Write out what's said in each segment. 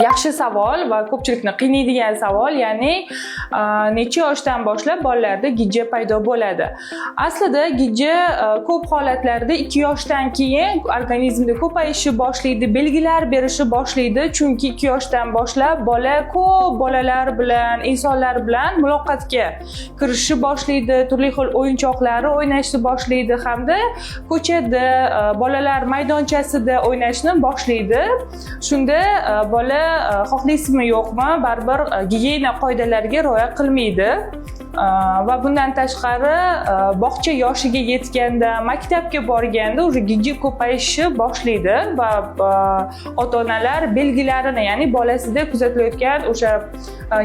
Yaxshi savol va ko'pchilikni qiynaydigan savol, ya'ni necha yoshdan boshlab bolalarda gijja paydo bo'ladi? Aslida gijja ko'p holatlarda 2 yoshdan keyin organizmda ko'payishi boshlaydi, belgilar berishi boshlaydi, chunki 2 yoshdan boshlab bola ko'p bolalar bilan, insonlar bilan muloqotga kirishni boshlaydi, turli xil o'yinchoqlarni o'ynashni boshlaydi hamda ko'chada, bolalar maydonchasida o'ynashni boshlaydi. Shunda bola xohlaysizmi yo'qmi, baribir gigiyena qoidalariga rioya qilmaydi. Va bundan tashqari bog'cha yoshiga yetganda, maktabga borganda o'sha gijja ko'payishni boshlaydi va ota-onalar belgilarini, ya'ni bolasida kuzatilayotgan o'sha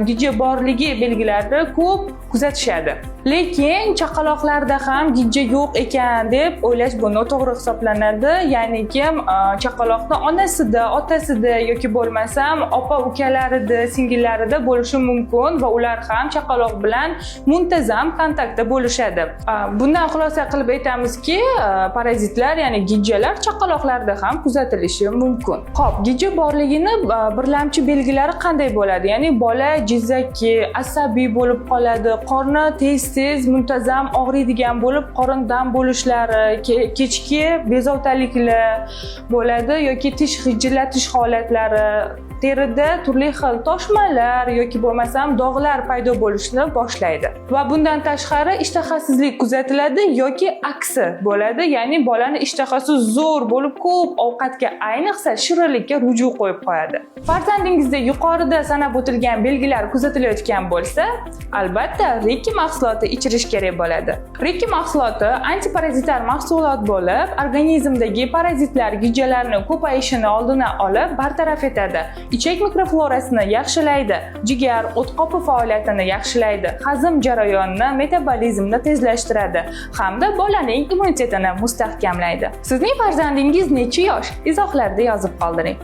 gijja borligi belgilarini ko'p kuzatishadi. Lekin chaqaloqlarda ham gijja yo'q ekan deb o'ylash bu noto'g'ri hisoblanadi. Ya'ni kim chaqaloqni onasida, otasida yoki bo'lmasam opa-ukalarida, singillarida bo'lishi mumkin va ular ham chaqaloq bilan muntazam kontaktda bo'lishadi. Bundan xulosa qilib aytamizki, parazitlar, ya'ni gijjalar chaqaloqlarda ham kuzatilishi mumkin. Xo'p, gijja borligini birlamchi belgilari qanday bo'ladi? Ya'ni bola jizzaki, asabiy bo'lib qoladi, qorni tez muntazam og'riydigan bo'lib, qorin dam bo'lishlari, kechki bezovtaliklar bo'ladi yoki tish g'ijillatish holatlari, terida turli xil toshmalar yoki bo'lmasam dog'lar paydo bo'lishni boshlaydi. Va bundan tashqari ishtahasizlik kuzatiladi yoki aksi bo'ladi, ya'ni bolani ishtahasi zo'r bo'lib ko'p ovqatga, ayniqsa shirinlikka ruju qo'yib qo'yadi. Farzandingizda yuqorida sanab o'tilgan belgilar kuzatilayotgan bo'lsa, albatta Riki mahsuloti ichirish kerak bo'ladi. Riki mahsuloti antiparazitar mahsulot bo'lib, organizmdagi parazitlar gijjalarning ko'payishini oldini olib bartaraf etadi. Ichak mikroflorasini yaxshilaydi, jigar, o't qopi faoliyatini yaxshilaydi, hazm jarayonini, metabolizmni tezlashtiradi hamda bolaning immunitetini mustahkamlaydi. Sizning farzandingiz necha yosh? Izohlarda yozib qoldiring.